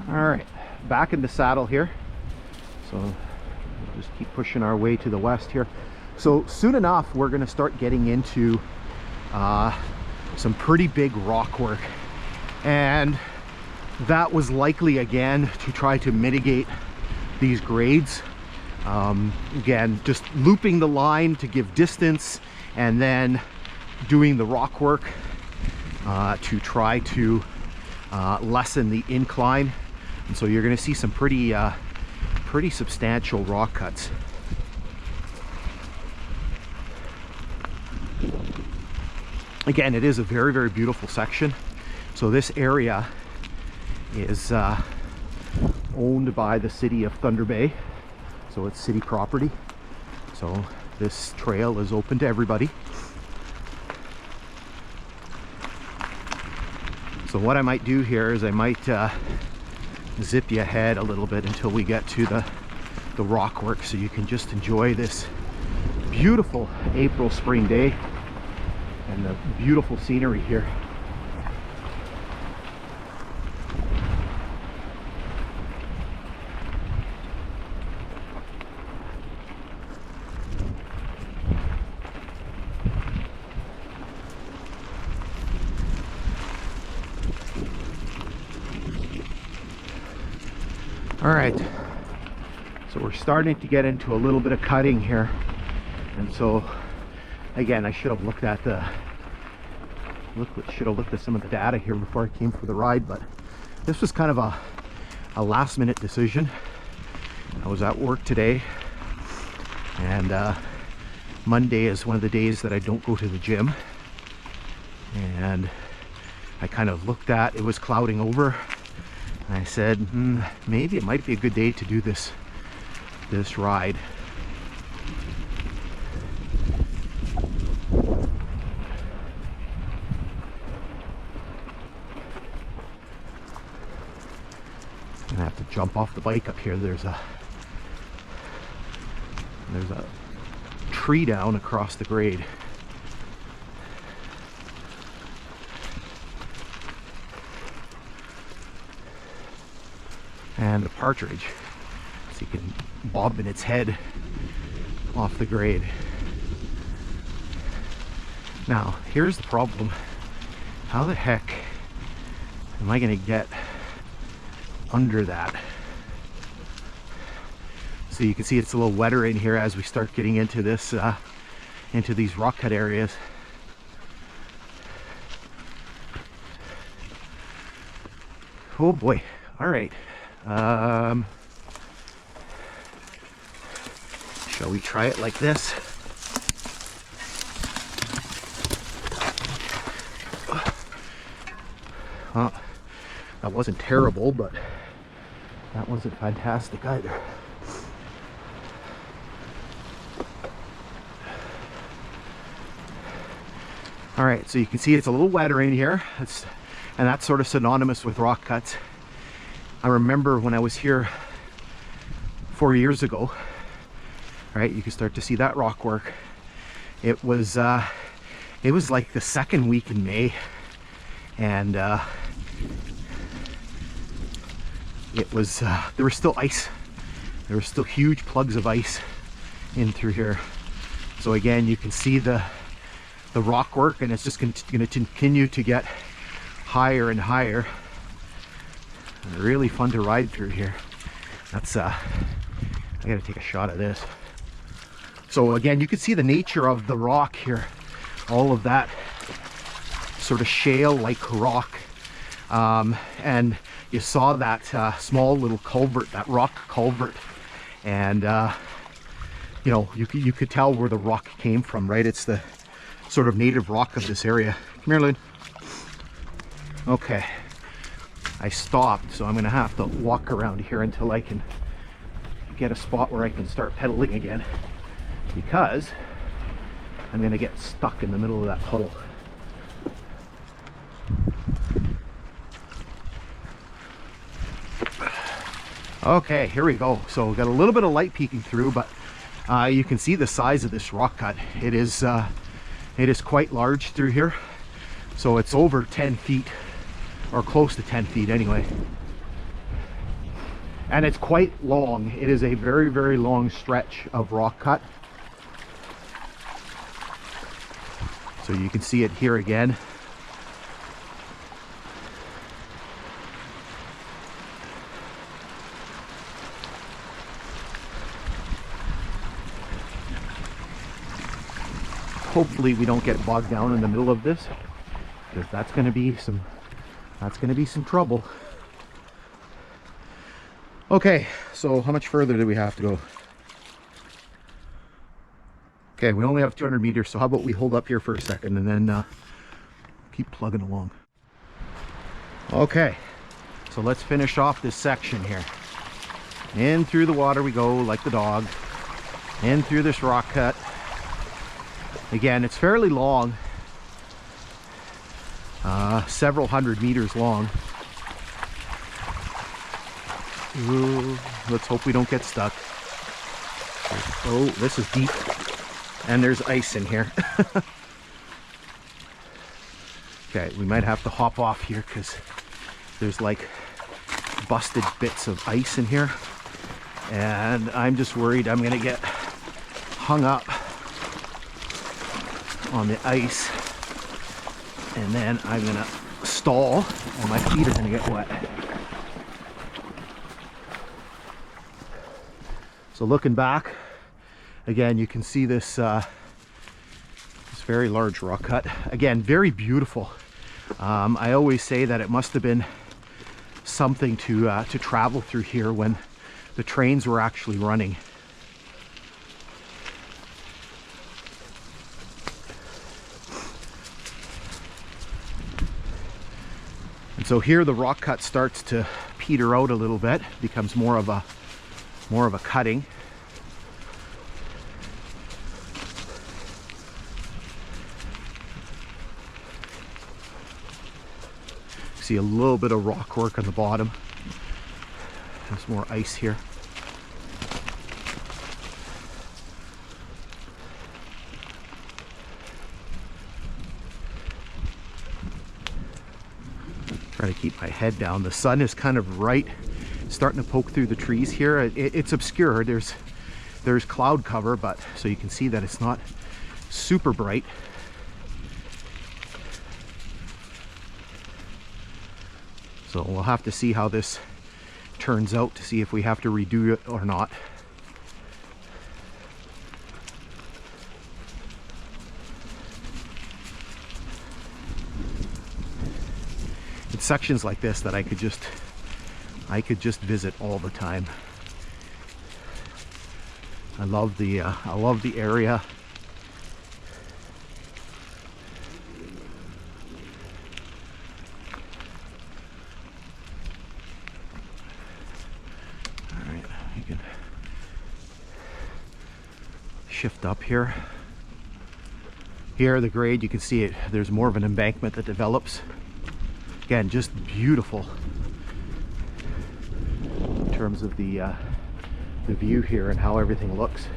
All right, back in the saddle here. So we'll just keep pushing our way to the west here. So soon enough, we're going to start getting into some pretty big rock work. And that was likely, again, to try to mitigate these grades. Again, just looping the line to give distance and then doing the rock work to try to lessen the incline. And so you're going to see some pretty substantial rock cuts. Again, it is a very, very beautiful section. So this area is owned by the city of Thunder Bay. So it's city property. So this trail is open to everybody. So what I might do here is I might zip you ahead a little bit until we get to the rock work, so you can just enjoy this beautiful April spring day and the beautiful scenery here. All right, so we're starting to get into a little bit of cutting here, and so again, I should have looked at some of the data here before I came for the ride, but this was kind of a last minute decision. I was at work today, and Monday is one of the days that I don't go to the gym, and I kind of looked at, it was clouding over. I said, maybe it might be a good day to do this ride. I'm gonna have to jump off the bike up here. There's a tree down across the grade. And a partridge, so you can bob in its head off the grade. Now, here's the problem. How the heck am I going to get under that? So you can see it's a little wetter in here as we start getting into this, into these rock cut areas. Oh boy! All right. Shall we try it like this? Well, that wasn't terrible, but that wasn't fantastic either. All right, so you can see it's a little wetter in here. And that's sort of synonymous with rock cuts. I remember when I was here 4 years ago, right, you can start to see that rock work. It was like the second week in May, and it was there was still ice. There were still huge plugs of ice in through here. So again, you can see the rock work, and it's just going to continue to get higher and higher. Really fun to ride through here. That's I gotta take a shot of this. So again, you can see the nature of the rock here, all of that sort of shale like rock, and you saw that small little culvert, that rock culvert, and you know, you could tell where the rock came from, right? It's the sort of native rock of this area. Come here, Lynn. Okay, I stopped, so I'm gonna have to walk around here until I can get a spot where I can start pedaling again, because I'm gonna get stuck in the middle of that puddle. Okay, here we go. So we've got a little bit of light peeking through, but you can see the size of this rock cut. It is quite large through here. So it's over 10 feet, or close to 10 feet anyway. and it's quite long. It is a very, very long stretch of rock cut. So you can see it here again. Hopefully we don't get bogged down in the middle of this, because that's going to be some trouble. Okay, so how much further do we have to go? Okay, we only have 200 meters, so how about we hold up here for a second and then keep plugging along. Okay, so let's finish off this section here. In through the water we go, like the dog. In through this rock cut. Again, it's fairly long, several hundred meters long. Ooh, let's hope we don't get stuck. Oh, this is deep, and there's ice in here. Okay, we might have to hop off here because there's like busted bits of ice in here, and I'm just worried I'm gonna get hung up on the ice, and then I'm gonna stall and my feet are gonna get wet. So looking back again, you can see this this very large rock cut. Again, very beautiful. I always say that it must have been something to travel through here when the trains were actually running. And so here the rock cut starts to peter out a little bit, becomes more of a cutting. See a little bit of rock work on the bottom. There's more ice here. Try to keep my head down. The sun is kind of starting to poke through the trees here. It's obscure. There's cloud cover, but so you can see that it's not super bright. So we'll have to see how this turns out to see if we have to redo it or not. It's sections like this that I could just visit all the time. I love the area. All right, you can shift up here. Here, the grade, you can see it. There's more of an embankment that develops. Again, just beautiful in terms of the view here and how everything looks.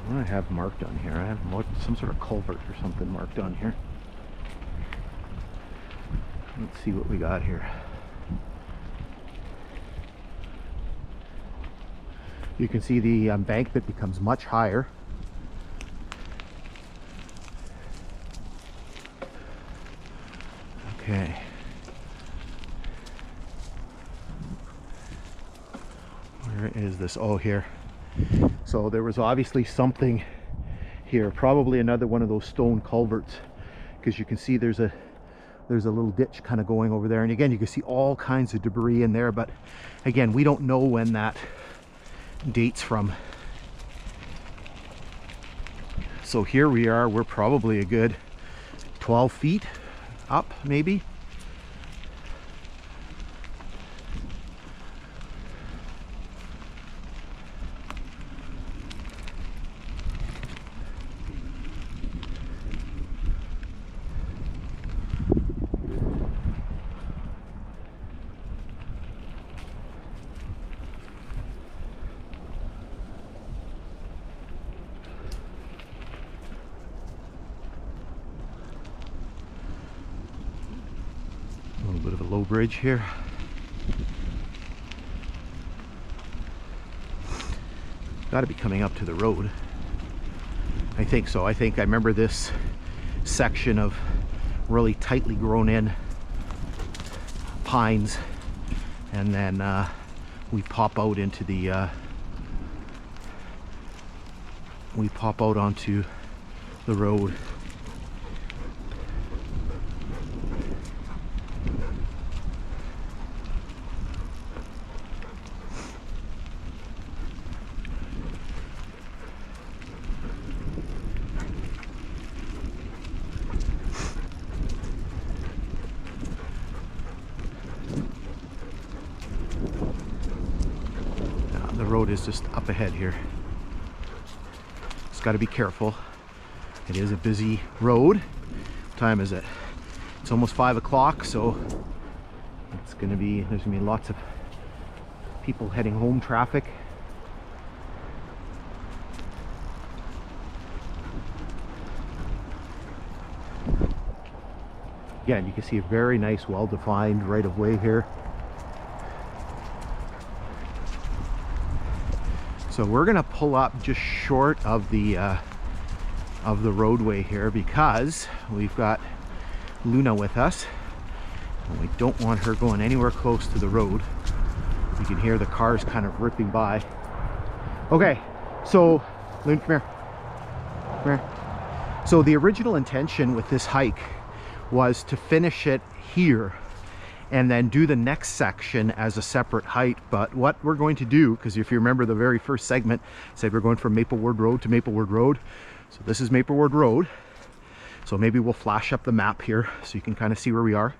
What do I have marked on here? I have some sort of culvert or something marked on here. Let's see what we got here. You can see the embankment becomes much higher. Okay. Where is this? Oh, here. So there was obviously something here, probably another one of those stone culverts, because you can see there's a little ditch kind of going over there, and again you can see all kinds of debris in there, but again we don't know when that dates from. So here we are, we're probably a good 12 feet up maybe. little bit of a low bridge here. Got to be coming up to the road. I think so. I remember this section of really tightly grown in pines, and then we pop out into the we pop out onto the road. The road is just up ahead here. Just got to be careful. It is a busy road. What time is it? It's almost 5 o'clock, so it's gonna be, there's gonna be lots of people heading home, traffic. Again, you can see a very nice, well-defined right-of-way here. So we're gonna pull up just short of the roadway here because we've got Luna with us, and we don't want her going anywhere close to the road. You can hear the cars kind of ripping by. Okay, so Luna, come here. Come here. So the original intention with this hike was to finish it here and then do the next section as a separate hike. But what we're going to do, because if you remember the very first segment, I said we're going from Mapleward Road to Mapleward Road. So this is Mapleward Road. So maybe we'll flash up the map here so you can kind of see where we are.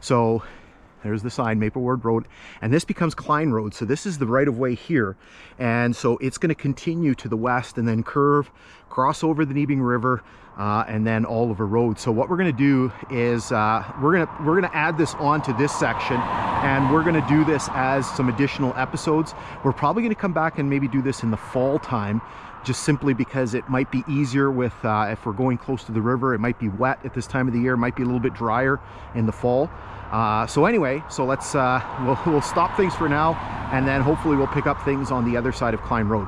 So there's the sign, Mapleward Road, and this becomes Klein Road. So this is the right of way here. And so it's going to continue to the west and then curve, cross over the Nebing River, and then Oliver Road. So what we're going to do is we're going to add this onto this section, and we're going to do this as some additional episodes. We're probably going to come back and maybe do this in the fall time, just simply because it might be easier with if we're going close to the river. It might be wet at this time of the year, it might be a little bit drier in the fall. So anyway, so let's we'll stop things for now, and then hopefully we'll pick up things on the other side of Klein Road.